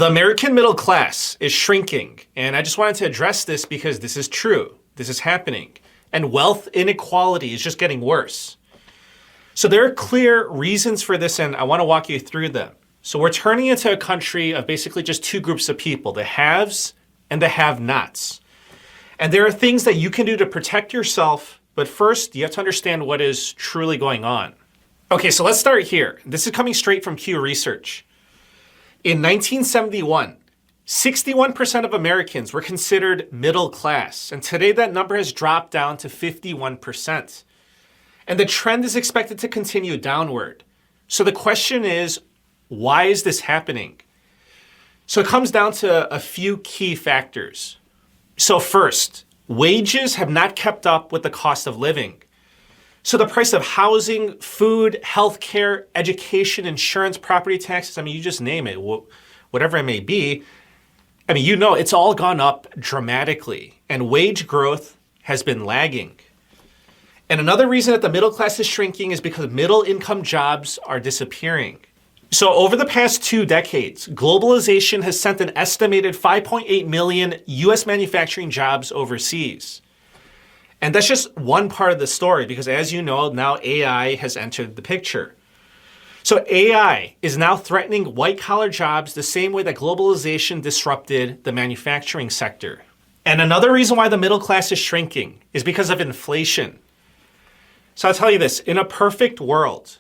The American middle class is shrinking, and I just wanted to address this because this is true. This is happening, and wealth inequality is just getting worse. So there are clear reasons for this, and I want to walk you through them. So we're turning into a country of basically just two groups of people, the haves and the have-nots. And there are things that you can do to protect yourself, but first you have to understand what is truly going on. Okay, so let's start here. This is coming straight from Pew Research. In 1971, 61% of Americans were considered middle class, and today that number has dropped down to 51%. And the trend is expected to continue downward. So the question is, why is this happening? So it comes down to a few key factors. So first, wages have not kept up with the cost of living. So the price of housing, food, healthcare, education, insurance, property taxes, I mean, you just name it, whatever it may be. I mean, it's all gone up dramatically, and wage growth has been lagging. And another reason that the middle class is shrinking is because middle income jobs are disappearing. So over the past 2 decades, globalization has sent an estimated 5.8 million US manufacturing jobs overseas. And that's just one part of the story because, as you know, now AI has entered the picture. So AI is now threatening white-collar jobs the same way that globalization disrupted the manufacturing sector. And another reason why the middle class is shrinking is because of inflation. So I'll tell you this, in a perfect world,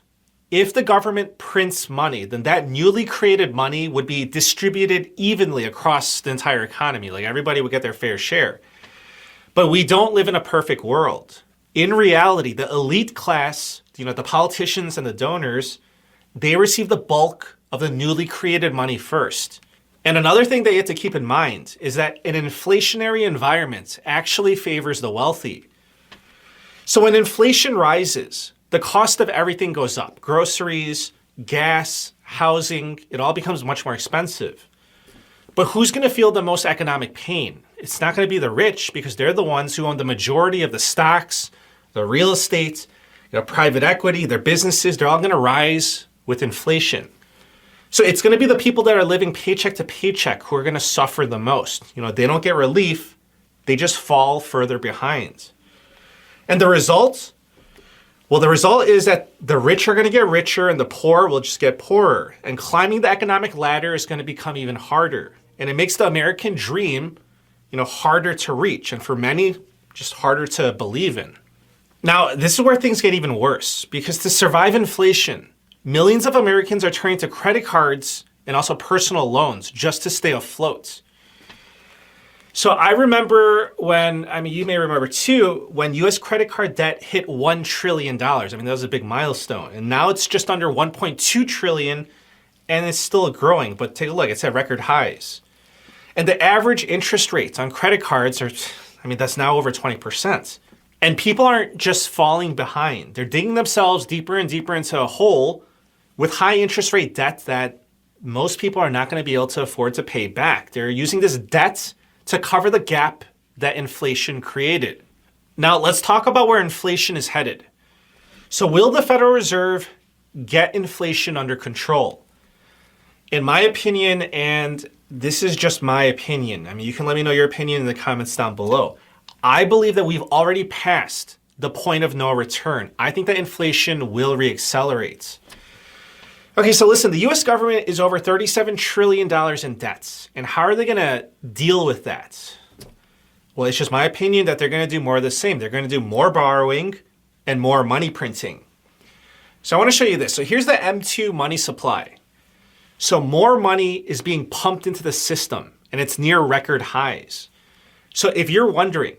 if the government prints money, then that newly created money would be distributed evenly across the entire economy. Like everybody would get their fair share. But we don't live in a perfect world. In reality, the elite class, the politicians and the donors, they receive the bulk of the newly created money first. And another thing that you have to keep in mind is that an inflationary environment actually favors the wealthy. So when inflation rises, the cost of everything goes up. Groceries, gas, housing, it all becomes much more expensive. But who's going to feel the most economic pain? It's not going to be the rich because they're the ones who own the majority of the stocks, the real estate, private equity, their businesses. They're all going to rise with inflation. So it's going to be the people that are living paycheck to paycheck who are going to suffer the most. They don't get relief. They just fall further behind. And the result? Well, the result is that the rich are going to get richer and the poor will just get poorer. And climbing the economic ladder is going to become even harder. And it makes the American dream, harder to reach. And for many, just harder to believe in. Now, this is where things get even worse. Because to survive inflation, millions of Americans are turning to credit cards and also personal loans just to stay afloat. So I remember you may remember too, when US credit card debt hit $1 trillion. That was a big milestone. And now it's just under 1.2 trillion and it's still growing. But take a look, it's at record highs. And the average interest rates on credit cards that's now over 20%. And people aren't just falling behind. They're digging themselves deeper and deeper into a hole with high interest rate debt that most people are not going to be able to afford to pay back. They're using this debt to cover the gap that inflation created. Now, let's talk about where inflation is headed. So will the Federal Reserve get inflation under control? In my opinion, and this is just my opinion, you can let me know your opinion in the comments down below. I believe that we've already passed the point of no return. I think that inflation will reaccelerate. Okay, so listen, the US government is over $37 trillion in debts. And how are they going to deal with that? Well, it's just my opinion that they're going to do more of the same. They're going to do more borrowing and more money printing. So I want to show you this. So here's the M2 money supply. So more money is being pumped into the system, and it's near record highs. So if you're wondering,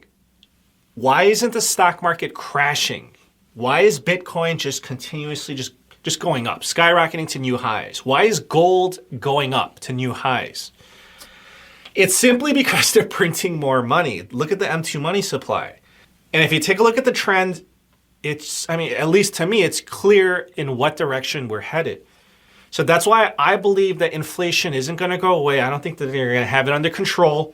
why isn't the stock market crashing? Why is Bitcoin just continuously just going up, skyrocketing to new highs? Why is gold going up to new highs? It's simply because they're printing more money. Look at the M2 money supply. And if you take a look at the trend, at least to me, it's clear in what direction we're headed. So that's why I believe that inflation isn't going to go away. I don't think that they're going to have it under control,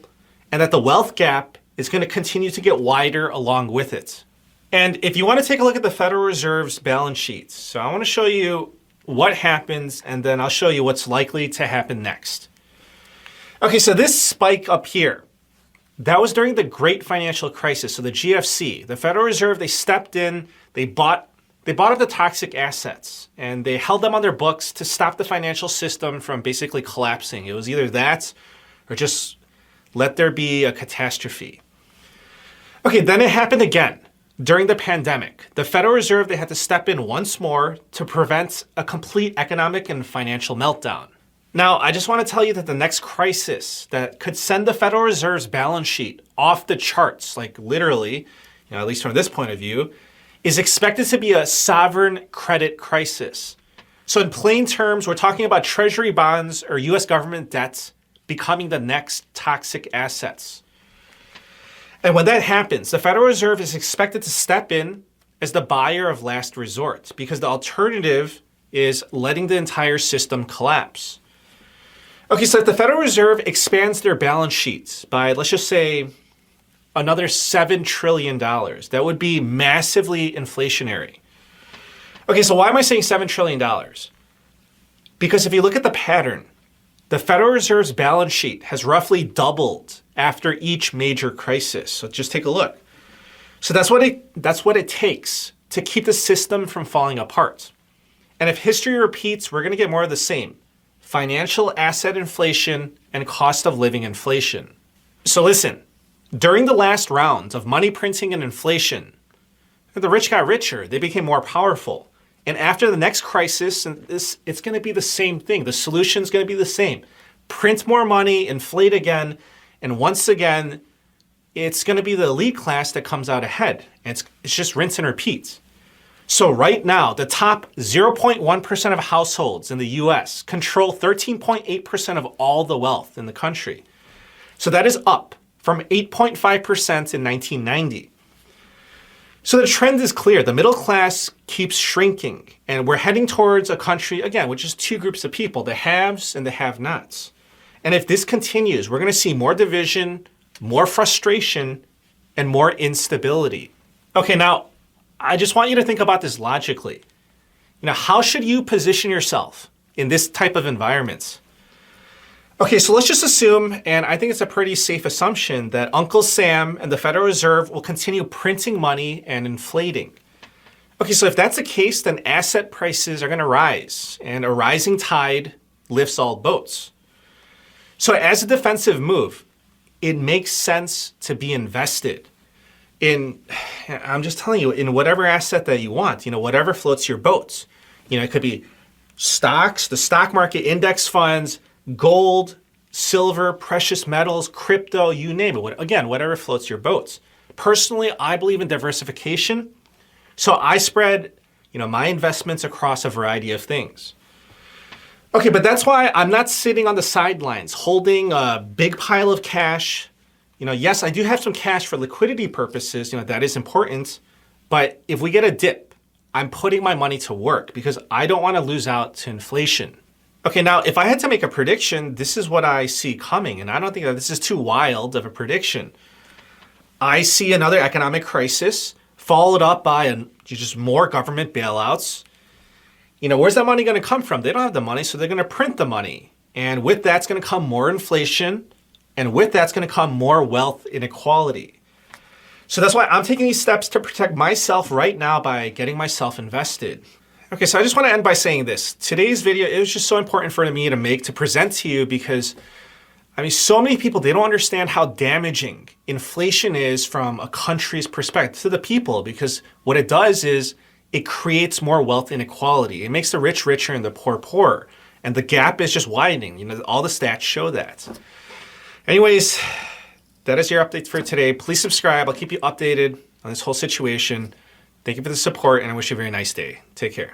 and that the wealth gap is going to continue to get wider along with it. And if you want to take a look at the Federal Reserve's balance sheets, so I want to show you what happens, and then I'll show you what's likely to happen next. Okay, so this spike up here, that was during the Great Financial Crisis, so the GFC. The Federal Reserve, they stepped in, they bought up the toxic assets, and they held them on their books to stop the financial system from basically collapsing. It was either that or just let there be a catastrophe. Okay, then it happened again. During the pandemic, the Federal Reserve, they had to step in once more to prevent a complete economic and financial meltdown. Now, I just want to tell you that the next crisis that could send the Federal Reserve's balance sheet off the charts, like literally, at least from this point of view, is expected to be a sovereign credit crisis. So in plain terms, we're talking about treasury bonds or US government debts becoming the next toxic assets. And when that happens, the Federal Reserve is expected to step in as the buyer of last resort, because the alternative is letting the entire system collapse. Okay, so if the Federal Reserve expands their balance sheets by, let's just say, another $7 trillion, that would be massively inflationary. Okay, so why am I saying $7 trillion? Because if you look at the pattern, the Federal Reserve's balance sheet has roughly doubled after each major crisis. So just take a look. So that's what it takes to keep the system from falling apart. And if history repeats, we're going to get more of the same. Financial asset inflation and cost of living inflation. So listen, during the last rounds of money printing and inflation, the rich got richer. They became more powerful. And after the next crisis, it's going to be the same thing. The solution's going to be the same. Print more money, inflate again, and once again, it's going to be the elite class that comes out ahead. And it's just rinse and repeat. So right now, the top 0.1% of households in the US control 13.8% of all the wealth in the country. So that is up from 8.5% in 1990. So the trend is clear. The middle class keeps shrinking, and we're heading towards a country, again, with just two groups of people, the haves and the have-nots. And if this continues, we're going to see more division, more frustration, and more instability. Okay, now, I just want you to think about this logically. How should you position yourself in this type of environment? Okay, so let's just assume, and I think it's a pretty safe assumption, that Uncle Sam and the Federal Reserve will continue printing money and inflating. Okay, so if that's the case, then asset prices are going to rise, and a rising tide lifts all boats. So as a defensive move, it makes sense to be invested in, I'm just telling you, in whatever asset that you want, whatever floats your boat. It could be stocks, the stock market, index funds, gold, silver, precious metals, crypto, you name it. Again, whatever floats your boats. Personally, I believe in diversification. So I spread, my investments across a variety of things. Okay, but that's why I'm not sitting on the sidelines holding a big pile of cash. Yes, I do have some cash for liquidity purposes. That is important. But if we get a dip, I'm putting my money to work because I don't want to lose out to inflation. Okay, now, if I had to make a prediction, this is what I see coming, and I don't think that this is too wild of a prediction. I see another economic crisis followed up by just more government bailouts. Where's that money going to come from? They don't have the money, so they're going to print the money. And with that's going to come more inflation, and with that's going to come more wealth inequality. So that's why I'm taking these steps to protect myself right now by getting myself invested. Okay, so I just want to end by saying this. Today's video, it was just so important for me to present to you because, so many people, they don't understand how damaging inflation is from a country's perspective to the people, because what it does is it creates more wealth inequality. It makes the rich richer and the poor poorer. And the gap is just widening. All the stats show that. Anyways, that is your update for today. Please subscribe. I'll keep you updated on this whole situation. Thank you for the support, and I wish you a very nice day. Take care.